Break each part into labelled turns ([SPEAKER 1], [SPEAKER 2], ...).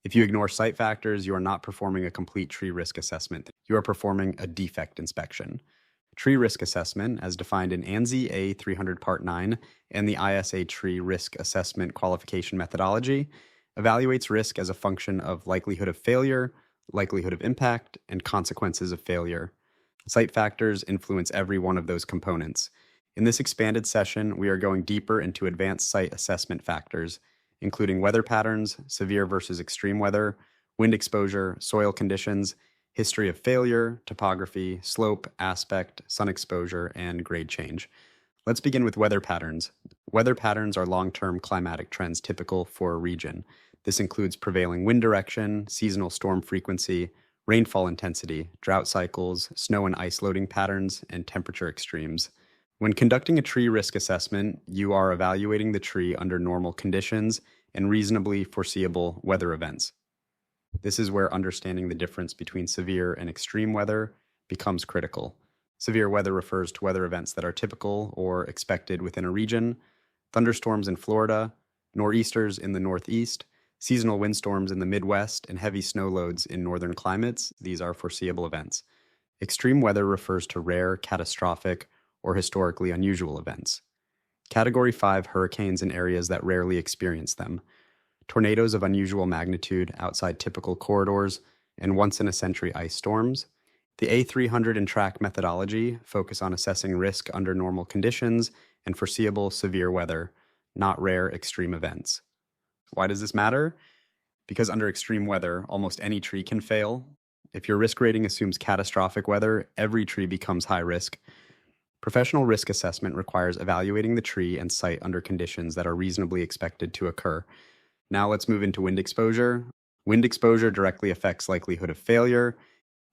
[SPEAKER 1] If you ignore site factors, you are not performing a complete tree risk assessment. You are performing a defect inspection. Tree risk assessment, as defined in ANSI A300 Part 9 and the ISA Tree Risk Assessment Qualification Methodology, evaluates risk as a function of likelihood of failure, likelihood of impact, and consequences of failure. Site factors influence every one of those components. In this expanded session, we are going deeper into advanced site assessment factors, including weather patterns, severe versus extreme weather, wind exposure, soil conditions, history of failure, topography, slope, aspect, sun exposure, and grade change. Let's begin with weather patterns. Weather patterns are long-term climatic trends typical for a region. This includes prevailing wind direction, seasonal storm frequency, rainfall intensity, drought cycles, snow and ice loading patterns, and temperature extremes. When conducting a tree risk assessment, you are evaluating the tree under normal conditions and reasonably foreseeable weather events. This is where understanding the difference between severe and extreme weather becomes critical. Severe weather refers to weather events that are typical or expected within a region: thunderstorms in Florida, nor'easters in the Northeast, seasonal windstorms in the Midwest, and heavy snow loads in northern climates. These are foreseeable events. Extreme weather refers to rare, catastrophic, or historically unusual events. Category 5 hurricanes in areas that rarely experience them, tornadoes of unusual magnitude outside typical corridors, and once-in-a-century ice storms. The A300 and TRAQ methodology focus on assessing risk under normal conditions and foreseeable severe weather, not rare extreme events. Why does this matter? Because under extreme weather, almost any tree can fail. If your risk rating assumes catastrophic weather, every tree becomes high risk. Professional risk assessment requires evaluating the tree and site under conditions that are reasonably expected to occur. Now let's move into wind exposure. Wind exposure directly affects likelihood of failure.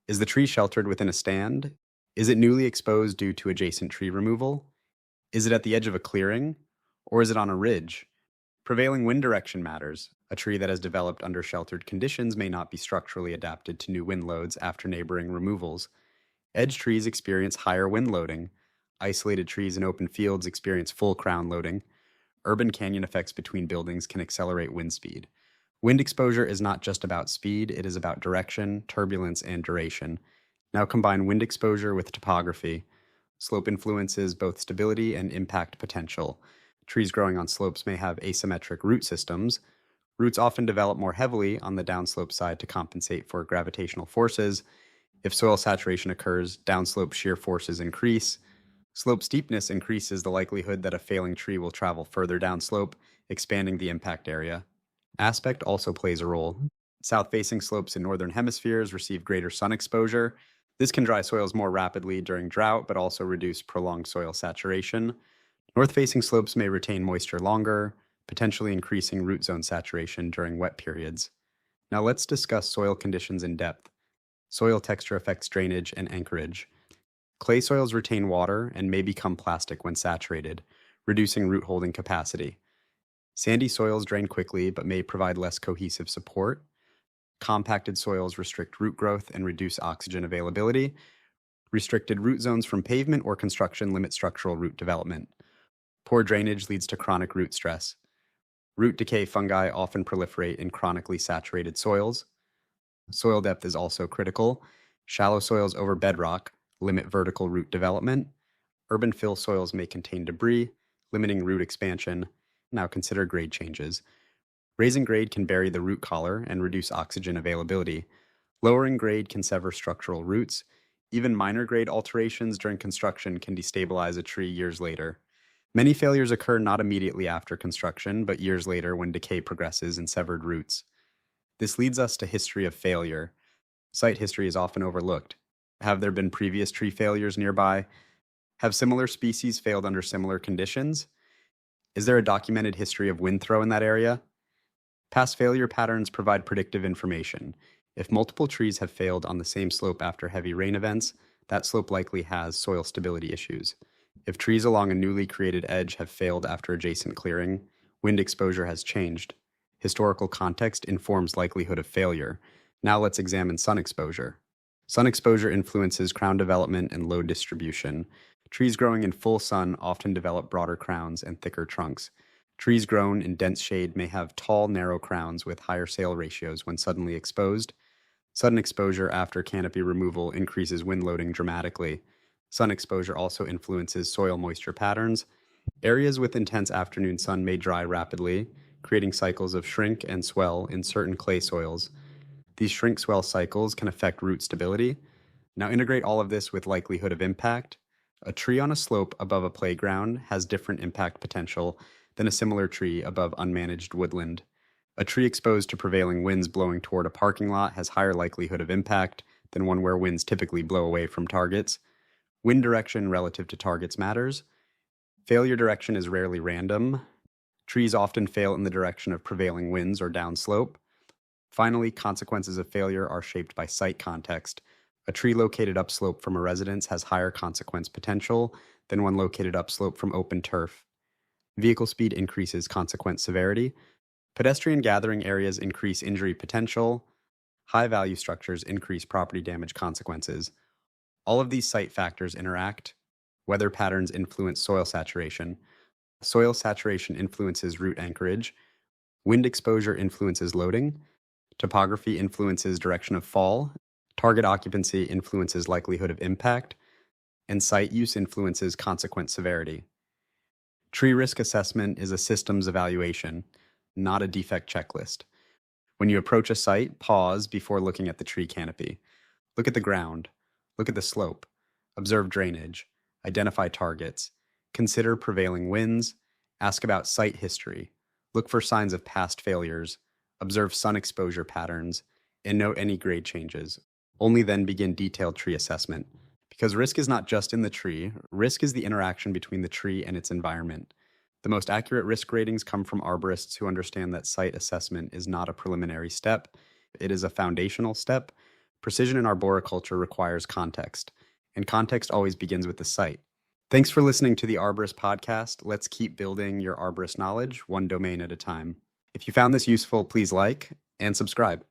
[SPEAKER 1] Is the tree sheltered within a stand? Is it newly exposed due to adjacent tree removal? Is it at the edge of a clearing? Or is it on a ridge? Prevailing wind direction matters. A tree that has developed under sheltered conditions may not be structurally adapted to new wind loads after neighboring removals. Edge trees experience higher wind loading. Isolated trees in open fields experience full crown loading. Urban canyon effects between buildings can accelerate wind speed. Wind exposure is not just about speed, it is about direction, turbulence, and duration. Now combine wind exposure with topography. Slope influences both stability and impact potential. Trees growing on slopes may have asymmetric root systems. Roots often develop more heavily on the downslope side to compensate for gravitational forces. If soil saturation occurs, downslope shear forces increase. Slope steepness increases the likelihood that a failing tree will travel further downslope, expanding the impact area. Aspect also plays a role. South-facing slopes in northern hemispheres receive greater sun exposure. This can dry soils more rapidly during drought, but also reduce prolonged soil saturation. North-facing slopes may retain moisture longer, potentially increasing root zone saturation during wet periods. Now let's discuss soil conditions in depth. Soil texture affects drainage and anchorage. Clay soils retain water and may become plastic when saturated, reducing root holding capacity. Sandy soils drain quickly but may provide less cohesive support. Compacted soils restrict root growth and reduce oxygen availability. Restricted root zones from pavement or construction limit structural root development. Poor drainage leads to chronic root stress. Root decay fungi often proliferate in chronically saturated soils. Soil depth is also critical. Shallow soils over bedrock limit vertical root development. Urban fill soils may contain debris, limiting root expansion. Now consider grade changes. Raising grade can bury the root collar and reduce oxygen availability. Lowering grade can sever structural roots. Even minor grade alterations during construction can destabilize a tree years later. Many failures occur not immediately after construction, but years later when decay progresses in severed roots. This leads us to history of failure. Site history is often overlooked. Have there been previous tree failures nearby? Have similar species failed under similar conditions? Is there a documented history of wind throw in that area? Past failure patterns provide predictive information. If multiple trees have failed on the same slope after heavy rain events, that slope likely has soil stability issues. If trees along a newly created edge have failed after adjacent clearing, wind exposure has changed. Historical context informs likelihood of failure. Now let's examine sun exposure. Sun exposure influences crown development and load distribution. Trees growing in full sun often develop broader crowns and thicker trunks. Trees grown in dense shade may have tall, narrow crowns with higher sale ratios when suddenly exposed. Sudden exposure after canopy removal increases wind loading dramatically. Sun exposure also influences soil moisture patterns. Areas with intense afternoon sun may dry rapidly, creating cycles of shrink and swell in certain clay soils. These shrink-swell cycles can affect root stability. Now integrate all of this with likelihood of impact. A tree on a slope above a playground has different impact potential than a similar tree above unmanaged woodland. A tree exposed to prevailing winds blowing toward a parking lot has higher likelihood of impact than one where winds typically blow away from targets. Wind direction relative to targets matters. Failure direction is rarely random. Trees often fail in the direction of prevailing winds or downslope. Finally, consequences of failure are shaped by site context. A tree located upslope from a residence has higher consequence potential than one located upslope from open turf. Vehicle speed increases consequence severity. Pedestrian gathering areas increase injury potential. High-value structures increase property damage consequences. All of these site factors interact. Weather patterns influence soil saturation. Soil saturation influences root anchorage. Wind exposure influences loading. Topography influences direction of fall. Target occupancy influences likelihood of impact. And site use influences consequence severity. Tree risk assessment is a systems evaluation, not a defect checklist. When you approach a site, pause before looking at the tree canopy. Look at the ground. Look at the slope. Observe drainage. Identify targets. Consider prevailing winds. Ask about site history. Look for signs of past failures. Observe sun exposure patterns. And note any grade changes. Only then begin detailed tree assessment. Because risk is not just in the tree, risk is the interaction between the tree and its environment. The most accurate risk ratings come from arborists who understand that site assessment is not a preliminary step, it is a foundational step. Precision in arboriculture requires context, and context always begins with the site. Thanks for listening to the Arborist-podcast. Let's keep building your arborist knowledge one domain at a time. If you found this useful, please like and subscribe.